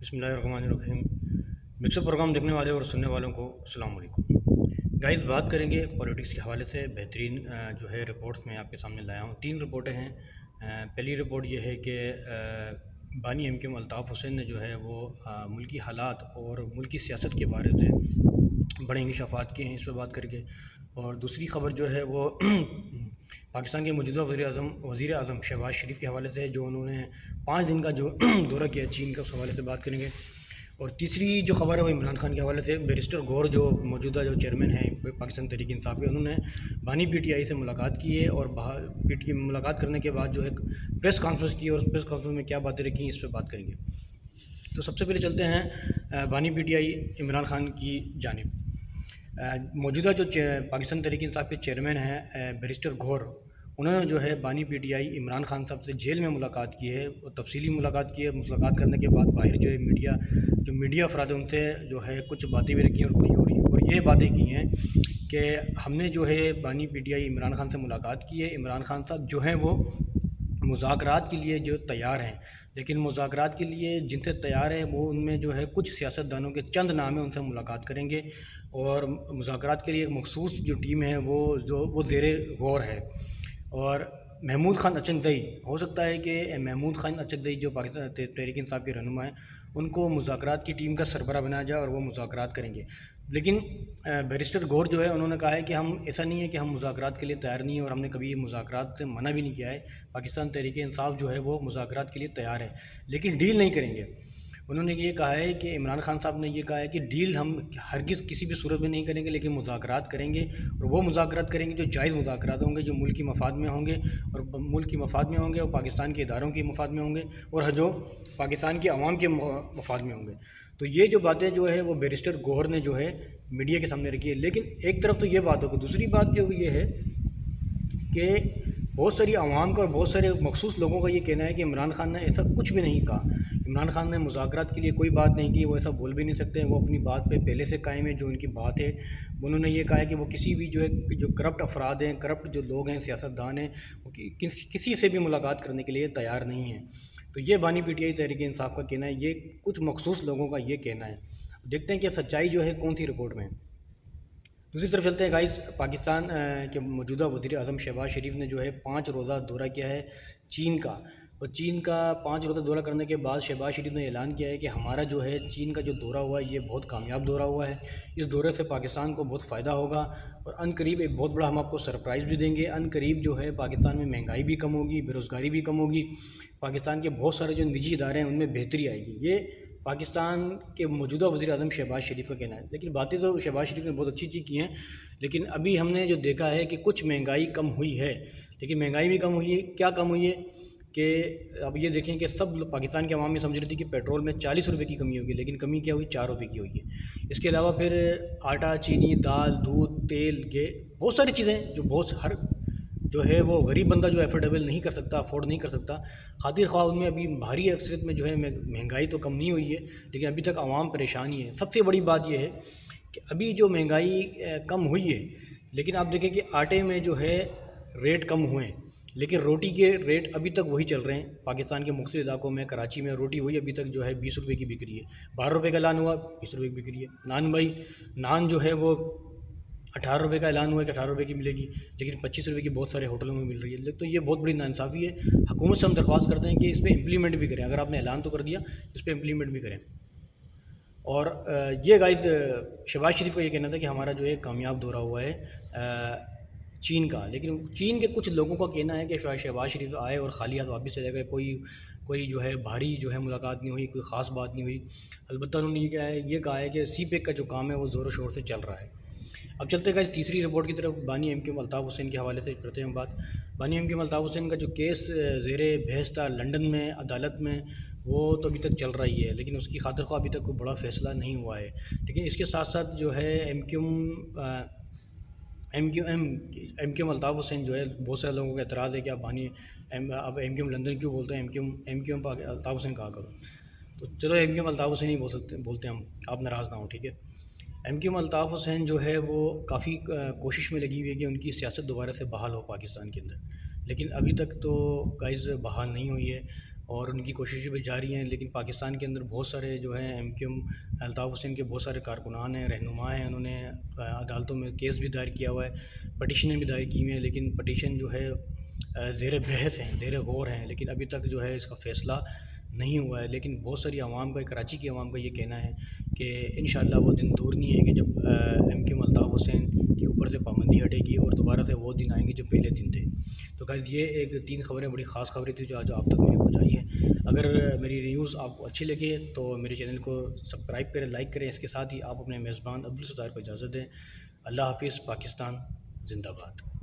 बिस्मिल्लाहिर्रहमानिर्रहीम। Mixer programme देखने वाले और सुनने वालों को अस्सलाम वालेकुम। गाइस, बात करेंगे पॉलिटिक्स के हवाले से बेहतरीन जो है रिपोर्ट्स मैं आपके सामने लाया हूँ। 3 रिपोर्टें हैं। पहली रिपोर्ट ये है कि बानी एमक्यूम अल्ताफ़ हुसैन ने जो है वो मुल्की हालात और मुल्की सियासत के बारे में बड़े इंकशाफात किए हैं इस पर बात करके। और दूसरी ख़बर जो है वो पाकिस्तान के मौजूदा वज़ीर आज़म शहबाज शरीफ के हवाले से है, जो उन्होंने 5 दिन का जो दौरा किया चीन का, उस हवाले से बात करेंगे। और तीसरी जो खबर है वो इमरान खान के हवाले से। बैरिस्टर गौर जो मौजूदा जो चेयरमैन हैं पाकिस्तान तहरीक इंसाफ के, उन्होंने बानी पीटीआई से मुलाकात की है और पीटीआई मुलाकात करने के बाद जो है प्रेस कॉन्फ्रेंस की, और प्रेस कॉन्फ्रेंस में क्या बातें रखी इस पर बात करेंगे। तो सबसे पहले चलते हैं बानी पीटीआई इमरान खान की जानिब। मौजूदा जो पाकिस्तान तहरीक इंसाफ के चेयरमैन हैं बैरिस्टर गौर, उन्होंने जो है बानी पीटीआई इमरान खान साहब से जेल में मुलाकात की है और तफसीली मुलाकात की है। मुलाकात करने के बाद बाहर जो है मीडिया अफराद है उनसे जो है कुछ बातें भी रखी हैं और ये बातें की हैं कि हमने जो है बानी पीटीआई इमरान खान से मुलाकात की है। इमरान खान साहब जो हैं वो मुज़ाकरात के लिए जो तैयार हैं, लेकिन मुज़ाकरात के लिए जिनसे तैयार है वो उनमें जो है कुछ सियासतदानों के चंद नाम है, उनसे मुलाकात करेंगे। और मुज़ाकरात के लिए एक मखसूस जो टीम है वो ज़ेरे गौर है। और महमूद खान अचकज़ई, हो सकता है कि महमूद खान अचकज़ई जो पाकिस्तान तहरीक इंसाफ के रहनुमा हैं, उनको मुज़ाकरात की टीम का सरबराह बनाया जाए और वो मुज़ाकरात करेंगे। लेकिन बैरिस्टर गौर जो है उन्होंने कहा है कि हम, ऐसा नहीं है कि हम मुज़ाकरात के लिए तैयार नहीं हैं और हमने कभी मुज़ाकरात से मना भी नहीं किया है। पाकिस्तान तहरीक इंसाफ जो है वो मुज़ाकरात के लिए तैयार है, लेकिन डील नहीं करेंगे। उन्होंने ये कहा है कि इमरान खान साहब ने ये कहा है कि डील हम हरगिज़ किसी भी सूरत में नहीं करेंगे, लेकिन मुज़ाकरात करेंगे। और वो मुज़ाकरात करेंगे जो जायज़ मुज़ाकरात होंगे, जो मुल्क की मफाद में होंगे और मुल्क की मफाद में होंगे और पाकिस्तान के इदारों के मफाद में होंगे और जो पाकिस्तान के अवाम के मफाद में होंगे। तो ये जो बातें जो है वो बैरिस्टर गौहर ने जो है मीडिया के सामने रखी है। लेकिन एक तरफ तो ये बात होगी, दूसरी बात जो ये है कि बहुत सारी आवाम का और बहुत सारे मखसूस लोगों का ये कहना है कि इमरान खान ने ऐसा कुछ भी नहीं कहा। इमरान खान ने मुज़ाकरात के लिए कोई बात नहीं की, वो ऐसा बोल भी नहीं सकते। वो अपनी बात पे पहले से कायम है, जो उनकी बात है। उन्होंने ये कहा है कि वो किसी भी जो करप्ट अफराद हैं, करप्ट जो लोग हैं, सियासतदान हैं, वो किसी से भी मुलाकात करने के लिए तैयार नहीं हैं। तो ये बानी पीटीआई तहरीक इंसाफ का कहना है, ये कुछ मखसूस लोगों का ये कहना है। देखते हैं कि सच्चाई जो है कौन सी रिपोर्ट में है। दूसरी तरफ चलते हैं गाइस, पाकिस्तान के मौजूदा वज़ीर आज़म शहबाज शरीफ ने जो है 5 रोज़ा दौरा किया है चीन का। और चीन का 5 रोज़ा दौरा करने के बाद शहबाज शरीफ ने ऐलान किया है कि हमारा जो है चीन का जो दौरा हुआ है ये बहुत कामयाब दौरा हुआ है। इस दौरे से पाकिस्तान को बहुत फ़ायदा होगा और अनकरीब एक बहुत बड़ा हम आपको सरप्राइज़ भी देंगे। अनकरीब जो है पाकिस्तान में महंगाई भी कम होगी, बेरोज़गारी भी कम होगी, पाकिस्तान के बहुत सारे जो निजी इदारे हैं उनमें बेहतरी आएगी। ये पाकिस्तान के मौजूदा वज़ीर आज़म शहबाज शरीफ का कहना है। लेकिन बातें तो शहबाज शरीफ ने बहुत अच्छी अच्छी की हैं, लेकिन अभी हमने जो देखा है कि कुछ महंगाई कम हुई है। लेकिन महंगाई भी कम हुई है, क्या कम हुई है कि अब ये देखें कि सब पाकिस्तान के अवाम में समझ रही थी कि पेट्रोल में 40 रुपये की कमी होगी, लेकिन कमी क्या हुई, 4 रुपये की हुई है। इसके अलावा फिर आटा, चीनी, दाल, दूध, तेल, बहुत सारी चीज़ें जो हर जो है वो गरीब बंदा जो एफोर्डेबल नहीं कर सकता, अफोर्ड नहीं कर सकता, खातिर ख्वाह उनमें अभी भारी अक्सरियत में जो है महंगाई तो कम नहीं हुई है, लेकिन अभी तक आवाम परेशान ही है। सबसे बड़ी बात यह है कि अभी जो महंगाई कम हुई है, लेकिन आप देखें कि आटे में जो है रेट कम हुए हैं, लेकिन रोटी के रेट अभी तक वही चल रहे हैं। पाकिस्तान के मुख्तलिफ इलाकों में, कराची में रोटी वही अभी तक जो है 20 रुपये की बिक रही है। 12 रुपये का ऐलान हुआ, 20 रुपये की बिक रही है। नान जो है वो 18 रुपये का ऐलान हुआ है कि 18 रुपये की मिलेगी, लेकिन 25 रुपये की बहुत सारे होटलों में मिल रही है। तो ये बहुत बड़ी नाइंसाफ़ी है। हुकूमत से हम दरख्वास्त करते हैं कि इस पर इम्प्लीमेंट भी करें। अगर आपने ऐलान तो कर दिया, इस पर इम्प्लीमेंट भी करें। और ये गाइस शहबाज शरीफ का ये कहना था कि हमारा जो है कामयाब दौरा हुआ है चीन का। लेकिन चीन के कुछ लोगों का कहना है कि शहबाज शरीफ आए और खाली हाथ वापस चले गए, कोई जो है भारी जो है मुलाकात नहीं हुई, कोई ख़ास बात नहीं हुई। अलबत्ता उन्होंने ये कहा है कि सीपेक का जो काम है वो ज़ोरों शोर से चल रहा है। अब चलते हैं तीसरी रिपोर्ट की तरफ। बानी एमक्यूम अल्ताफ़ हुसैन के हवाले से करते हैं बात। बानी एमक्यूम अल्ताफ़ हुसैन का जो केस ज़ेरे बहस था लंदन में अदालत में, वो तो अभी तक चल रही है, लेकिन उसकी खातिर ख्वाह अभी तक कोई बड़ा फ़ैसला नहीं हुआ है। लेकिन इसके साथ साथ जो है एमक्यूम अल्ताफ़ हुसैन जो है, बहुत सारे लोगों का एतराज़ है कि अब एमक्यूम लंदन क्यों बोलते हैं, एमक्यूम अल्ताफ़ हुसैन कहा करो। तो चलो एमक्यूम अल्ताफ़ हुसैन ही बोलते हैं हम, आप नाराज़ ना हो, ठीक है। एमक्यूम अल्ताफ़ हुसैन जो है वो काफ़ी कोशिश में लगी हुई है कि उनकी सियासत दोबारा से बहाल हो पाकिस्तान के अंदर, लेकिन अभी तक तो गाइस बहाल नहीं हुई है। اور ان کی کوششیں بھی جاری ہیں، لیکن پاکستان کے اندر بہت سارے جو ہیں M Q M Altaf Hussain کے بہت سارے کارکنان ہیں، رہنما ہیں، انہوں نے عدالتوں میں کیس بھی دائر کیا ہوا ہے، پٹیشنیں بھی دائر کی ہوئی ہیں، لیکن پٹیشن جو ہے زیر بحث ہیں، زیر غور ہیں، لیکن ابھی تک جو ہے اس کا فیصلہ نہیں ہوا ہے۔ لیکن بہت ساری عوام کا، کراچی کی عوام کا یہ کہنا ہے کہ انشاءاللہ وہ دن دور نہیں ہے کہ جب M Q M Altaf Hussain کے اوپر سے پابندی ہٹے گی اور دوبارہ سے وہ دن آئیں گے جو پہلے دن تھے۔ تو گائز یہ ایک 3 خبریں بڑی خاص خبریں تھیں جو آج آپ تک میں نے پہنچائی ہیں۔ اگر میری نیوز آپ کو اچھی لگے تو میرے چینل کو سبسکرائب کریں، لائک کریں، اس کے ساتھ ہی آپ اپنے میزبان عبدالستار کو اجازت دیں۔ اللہ حافظ، پاکستان زندہ باد۔